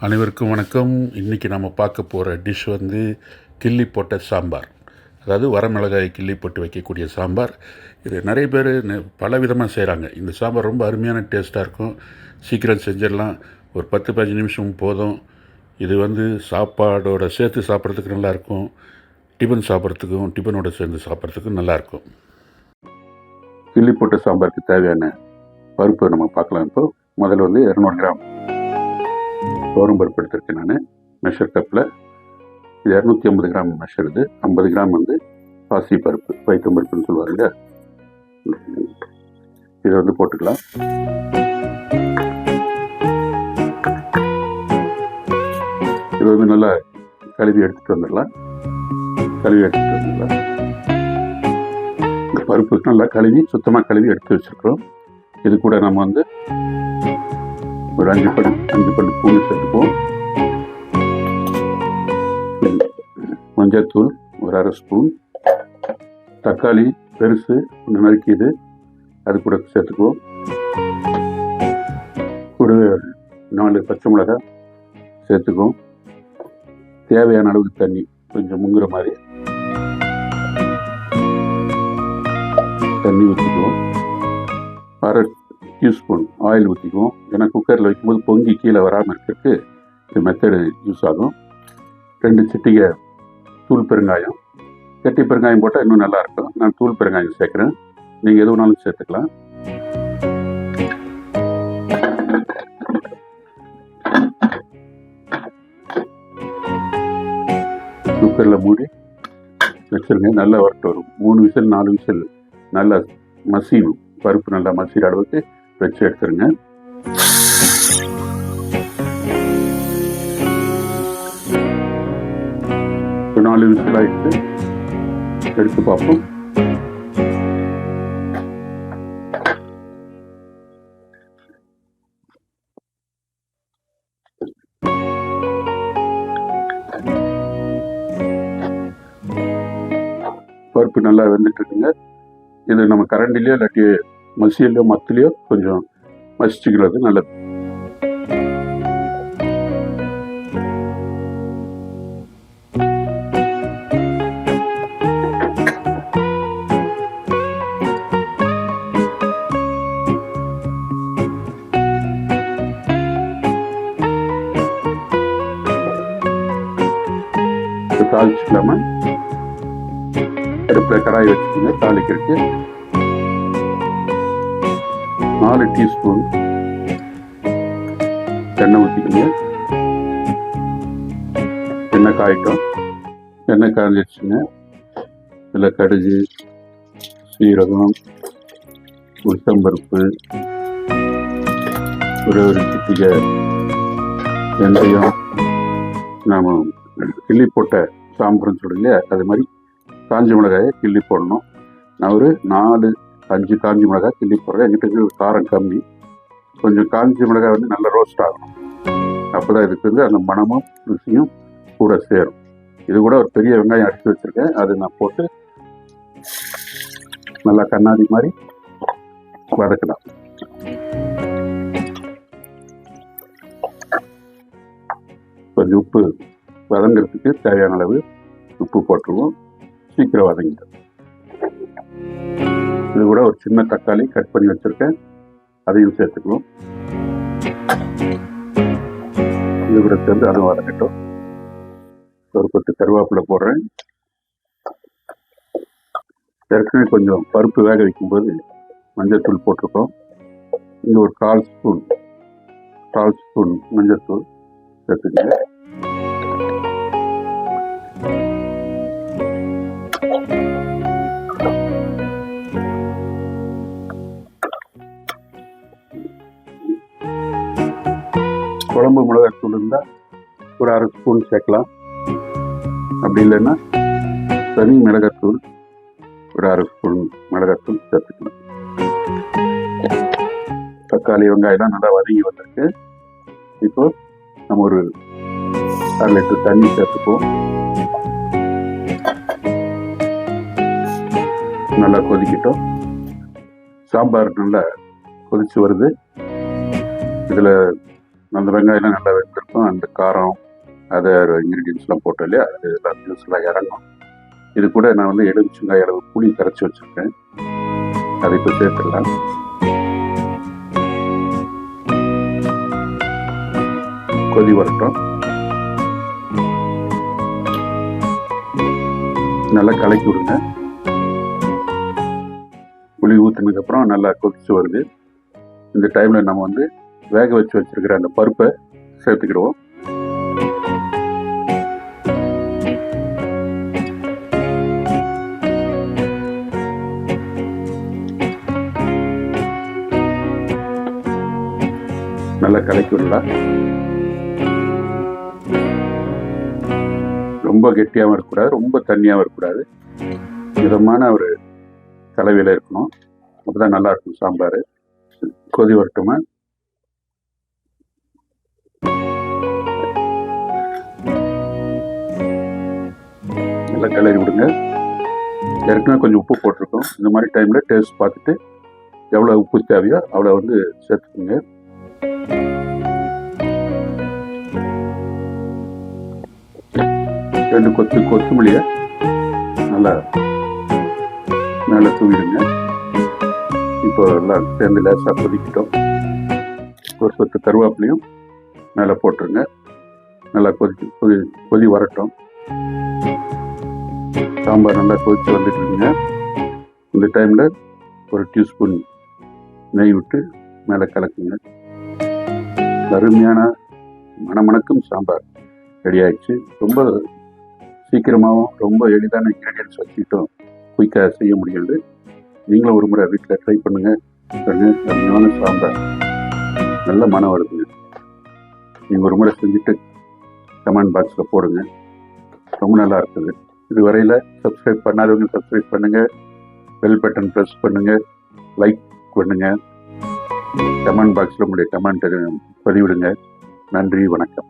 அனைவருக்கும் வணக்கம். இன்றைக்கி நம்ம பார்க்க போகிற டிஷ் கிள்ளி போட்ட சாம்பார். அதாவது வரமிளகாய் கிள்ளி போட்டு வைக்கக்கூடிய சாம்பார். இது நிறைய பேர் பல விதமாக செய்கிறாங்க. இந்த சாம்பார் ரொம்ப அருமையான டேஸ்ட்டாக இருக்கும். சீக்கிரம் செஞ்சிடலாம். ஒரு 10-15 நிமிஷம் போதும். இது சாப்பாடோட சேர்த்து சாப்பிட்றதுக்கு நல்லாயிருக்கும். டிஃபன் சாப்பிட்றதுக்கும் டிஃபனோட சேர்ந்து சாப்பிட்றதுக்கும் நல்லாயிருக்கும். கிள்ளி போட்ட சாம்பாருக்கு தேவையான பருப்பு நம்ம பார்க்கலாம். இப்போ முதல்ல 200 கிராம் தோரம் பருப்பு எடுத்திருக்கேன் நான் மெஷர் கப்பில். இது 250 கிராம் மெஷர். இது 50 கிராம் பாசி பருப்பு, பைத்தம் பருப்புன்னு சொல்லுவாருங்க. இதை போட்டுக்கலாம். இது நல்லா கழுவி எடுத்துகிட்டு வந்துடலாம். இந்த பருப்பு நல்லா கழுவி சுத்தமாக கழுவி எடுத்து வச்சுருக்கிறோம். இது கூட நம்ம ஒரு 5 பல்லு பூண்டு சேர்த்துப்போம். மஞ்சள்தூள் ஒரு 1/2 ஸ்பூன். தக்காளி பெருசு ஒன்று நறுக்கிது, அது கூட சேர்த்துக்குவோம். கூட 4 பச்சை மிளகாய் சேர்த்துக்குவோம். தேவையான அளவுக்கு தண்ணி கொஞ்சம் முங்குற மாதிரி தண்ணி ஊற்றிக்குவோம். 1/2 டீஸ்பூன் ஆயில் ஊற்றிக்குவோம். ஏன்னா குக்கரில் வைக்கும்போது பொங்கி கீழே வராமல் இருக்கிறதுக்கு இந்த மெத்தடு யூஸ் ஆகும். 2 சிட்டிகை தூள் பெருங்காயம். கெட்டி பெருங்காயம் போட்டால் இன்னும் நல்லாயிருக்கும். நான் தூள் பெருங்காயம் சேர்க்குறேன். நீங்கள் எது வேணாலும் சேர்த்துக்கலாம். குக்கரில் மூடி வச்சுருங்க. நல்லா வரட்டு வரும். 3 விசில் 4 விசில் நல்லா மசியும். பருப்பு நல்லா மசிற அளவுக்கு வச்சு எடுத்துருங்க. ஒரு 4 விசில் ஆயிடுச்சு. எடுத்து பார்ப்போம். பருப்பு நல்லா வெந்துட்டு இருக்குங்க. இது நம்ம கரண்டிலையோ இல்லாட்டி மசியலையோ மத்திலையோ கொஞ்சம் மசிச்சுக்கிறது நல்லது. தாளிச்சுக்கலாமா? அடுப்பில் கடாய் வச்சுக்கோங்க. தாளிக்கிறதுக்கு 4 டீஸ்பூன் எண்ணெய் ஊற்றிக்கோங்க. எண்ணெய் காயட்டும். எண்ணெய் காய்ஞ்சிடுச்சுங்க. இதில் கடுகு, சீரகம், உளுத்தம்பருப்பு, ஒரு சிட்டிகை வெந்தயம், நாம் கிள்ளி போட்ட சாம்பார்னு சொல்கிறீங்க அது மாதிரி காஞ்சி மிளகாயை கிள்ளி போடணும். நான் ஒரு 4-5 காஞ்சி மிளகாய் கிள்ளி போடுறேன். எங்கிட்ட காரம் கம்மி. கொஞ்சம் காஞ்சி மிளகாய் நல்லா ரோஸ்ட் ஆகணும். அப்போ தான் இதுக்கு அந்த மணமும் ருசியும் கூட சேரும். இது கூட ஒரு பெரிய வெங்காயம் அடித்து வச்சுருக்கேன். அது நான் போட்டு நல்லா கண்ணாடி மாதிரி வதக்கலாம். கொஞ்சம் உப்பு வதங்கிறதுக்கு தேவையான அளவு உப்பு போட்டுருவோம். சீக்கிரம் வதங்கிடும். இது கூட ஒரு சின்ன தக்காளி கட் பண்ணி வச்சிருக்கேன். அதையும் சேர்த்துக்குவோம். இது கூட சேர்ந்து அதுவும் வதங்கட்டும். ஒரு கொத்து கருவேப்பிலை போடுறேன். ஏற்கனவே கொஞ்சம் பருப்பு வேக வைக்கும்போது மஞ்சள்தூள் போட்டிருக்கோம். இங்கே ஒரு 1/4 ஸ்பூன் மஞ்சள்தூள் சேர்த்துக்கங்க. குழம்பு மிளகாத்தூள் இருந்தால் ஒரு 1/2 ஸ்பூன் சேர்க்கலாம். அப்படி இல்லைன்னா தனி மிளகாத்தூள் ஒரு 1/2 ஸ்பூன் மிளகாத்தூள் சேர்த்துக்கலாம். தக்காளி வெங்காயம் நல்லா வதங்கி வந்திருக்கு. இப்போ நம்ம ஒரு 1/2 லிட்டர் தண்ணி சேர்த்துப்போம். நல்லா கொதிக்கிட்டோம். சாம்பார் நல்லா கொதிச்சு வருது. இதில் அந்த வெங்காயம்லாம் நல்லா வெந்திருக்கும். அந்த காரம் அதை இன்க்ரீடியன்ஸ்லாம் போட்டோம் இல்லையா, அது எல்லாம் ஜூஸ்லாம் இறங்கும். இது கூட நான் வந்து எலுமிச்சங்காய் அளவு புளி கரைச்சி வச்சுருக்கேன். அதை இப்போ சேர்த்துடலாம். கொதி வரட்டும். நல்லா கலக்கி விடுங்க. புளி ஊற்றினதுக்கப்புறம் நல்லா கொதிச்சு வருது. இந்த டைமில் நம்ம வந்து வேக வச்சு வச்சுருக்கிற அந்த பருப்பை சேர்த்துக்கிடுவோம். நல்லா கலக்கி விடலாம். ரொம்ப கெட்டியாகவும் இருக்கக்கூடாது, ரொம்ப தண்ணியாகவும் இருக்கக்கூடாது. மிதமான ஒரு கலவையில் இருக்கணும். அப்போ தான் நல்லா இருக்கும் சாம்பார். கொதி வரட்டுமா. நல்லா கிளறி விடுங்க. ஏற்கனவே கொஞ்சம் உப்பு போட்டிருக்கோம். இந்த மாதிரி டைமில் டேஸ்ட் பார்த்துட்டு எவ்வளோ உப்பு தேவையோ அவ்வளோ வந்து சேர்த்துக்குங்க. ரெண்டு கொத்தமல்லியை நல்லா மேலே தூவிடுங்க. இப்போ எல்லாம் சேர்ந்து லேசாக கொதிக்கிட்டோம். ஒரு கொத்து கருவேப்பிலையும் மேலே போட்டுருங்க. நல்லா கொதி வரட்டும். சாம்பார் நல்லா கொதித்து வந்துட்டு இருக்குங்க. இந்த டைமில் ஒரு டீஸ்பூன் நெய் விட்டு மேலே கலக்குங்க. அருமையான மணமணக்கும் சாம்பார் ரெடி ஆயிடுச்சு. ரொம்ப சீக்கிரமாகவும் ரொம்ப எளிதான இன்க்ரீடியன்ஸ் வச்சுக்கிட்டும் குயிக்காக செய்ய முடியாது. நீங்களும் ஒரு முறை வீட்டில் ட்ரை பண்ணுங்கள். அருமையான சாம்பார் நல்ல மனம் வருதுங்க. நீங்கள் ஒரு முறை செஞ்சுட்டு கமெண்ட் பாக்ஸில் போடுங்க. ரொம்ப நல்லா இருக்குது. இது வரையில் சப்ஸ்கிரைப் பண்ணாதவங்க சப்ஸ்கிரைப் பண்ணுங்கள். பெல் பட்டன் ப்ரெஸ் பண்ணுங்கள். லைக் பண்ணுங்கள். கமெண்ட் பாக்ஸில் உங்களுடைய கமெண்ட்டை பதிவிடுங்க. நன்றி, வணக்கம்.